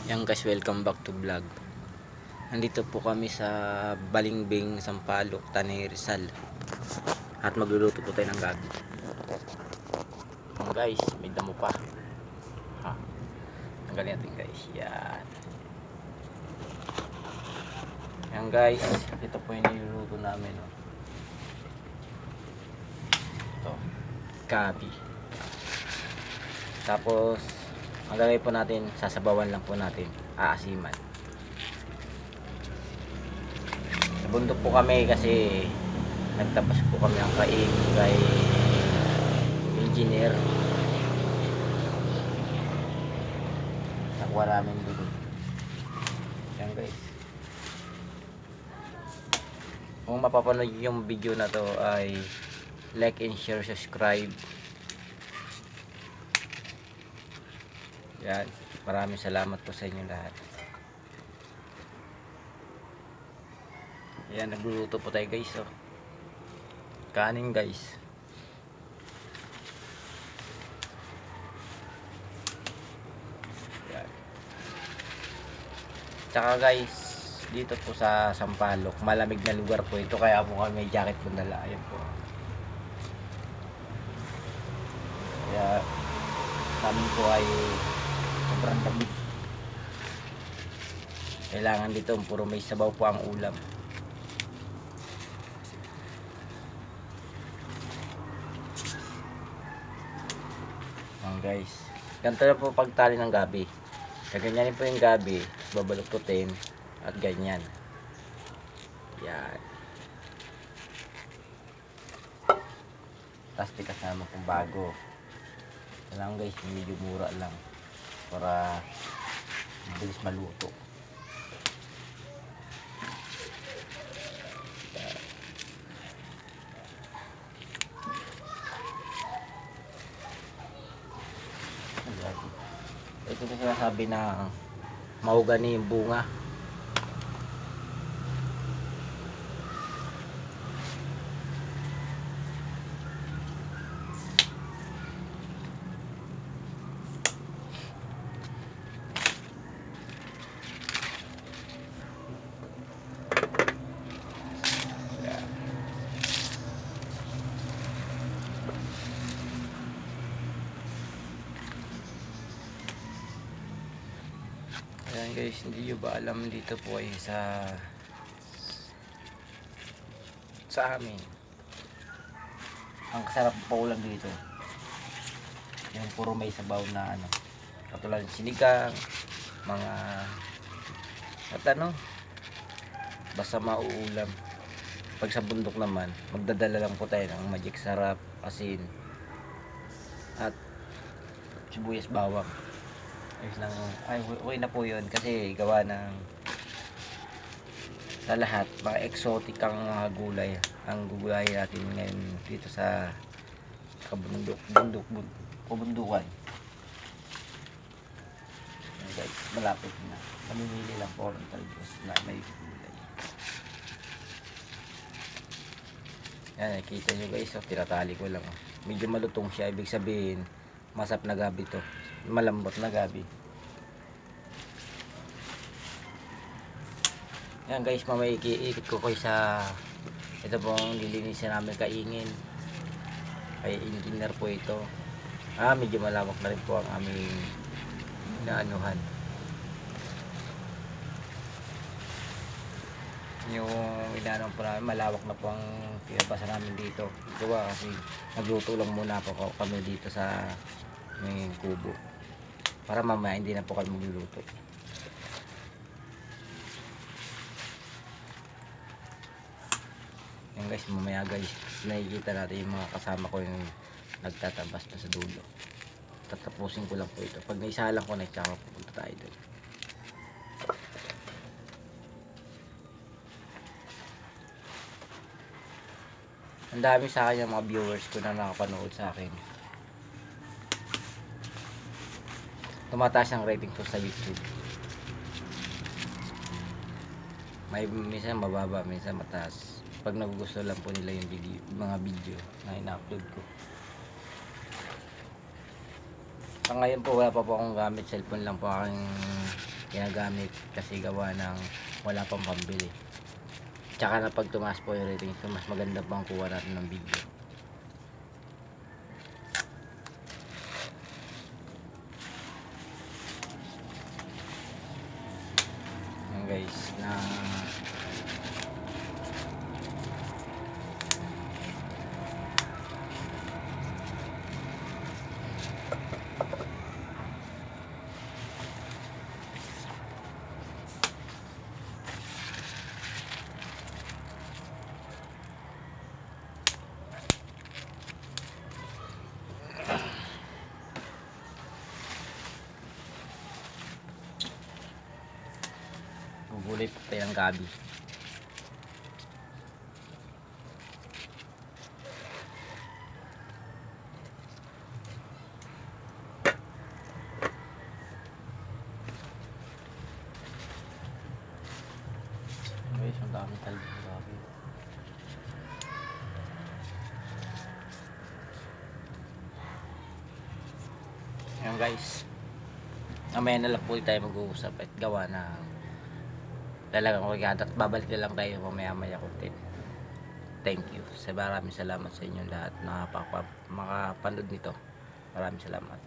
Yan guys, welcome back to vlog. Nandito po kami sa Balingbing, Sampaloc, Tanay Rizal. At magluluto po tayo ng gabi. Yan guys, may damo pa. Ha. Tanggalin natin guys. Yan. Yan guys, ito po yung niluluto namin. Oh. Ito, gabi. Tapos, ang gagawin po natin, sasabawan lang po natin, aasiman. Sa bundok po kami kasi nagtabas po kami ang kay engineer. Nakuha namin dito. Yan guys. Kung mapapanood yung video na to ay like and share, subscribe. Yan. Maraming salamat po sa inyo lahat. Yan, nagluluto po tayo guys. Oh. Kanin guys. Yan. Tsaka guys, dito po sa Sampaloc, malamig na lugar po ito, kaya po kami may jacket po dala. Ayan po. Kaya kami po ay sobrang lamig. Kailangan dito puro may sabaw po ang ulam. Guys, ganito na po pagtali ng gabi. Kaganyanin po yung gabi, babalututin at ganyan. Yan. Tapos kasama pong bago. Ito lang guys, medyo mura lang para mabilis maluto. Ito na sinasabi na mahogani yung bunga. Ayan guys, hindi nyo ba alam dito po ay sa amin ang kasarap po ulam dito yung puro may sabaw na ano, katulad ng sinigang, mga at ano, basta mauulam. Pag sa bundok naman, magdadala lang po tayo ng magic sarap, asin at sibuyas, bawang. Ayos lang. Ay, okay na po yun kasi gawa ng sa lahat mga exotic ang mga gulay ang gugulay natin ngayon dito sa kabundukan. Guys, malapit na, mamimili lang po ng talbos na may gulay. Yan, nakita nyo guys, oh, tinatali ko lang. Oh. Medyo malutong siya, ibig sabihin masap na gabi to, malambot na gabi. Yan guys, mamaya ikot ko kayo sa ito pong lilinisan namin kaingin, kay engineer po ito. Medyo malawak na rin po ang aming inaanuhan. Yung inaano po namin, malawak na po ang pinapasan namin dito. Gawa kasi nagluto lang muna po kami dito sa may kubo para mamaya hindi na po kami magluluto. Yan guys, mamaya guys, nakikita natin yung mga kasama ko yung nagtatabas na sa dulo. Tatapusin ko lang po ito. Pag naisalang ko na, tsaka pupunta tayo doon. Ang dami sa akin yung mga viewers ko na nakapanood sa akin. Tumataas ang rating ko sa YouTube. May minsan mababa, minsan mataas. Pag nagugusto lang po nila yung video, mga video na ina-upload ko. Sa ngayon po wala pa po akong gamit, cellphone lang po aking ginagamit kasi gawa ng wala pang pambili. Tsaka na pag tumaas po yung ratings, mas maganda pang kuha natin ng video. Yan guys, na gugulay po tayo ng gabi. Guys, ang dami talaga ng gabi. Ayan guys, mamaya na lang po tayo mag-uusap at gawa na talagang regada at babalik na lang tayo mamaya konti. Thank you. Maraming salamat sa inyong lahat na makapanood nito. Maraming salamat.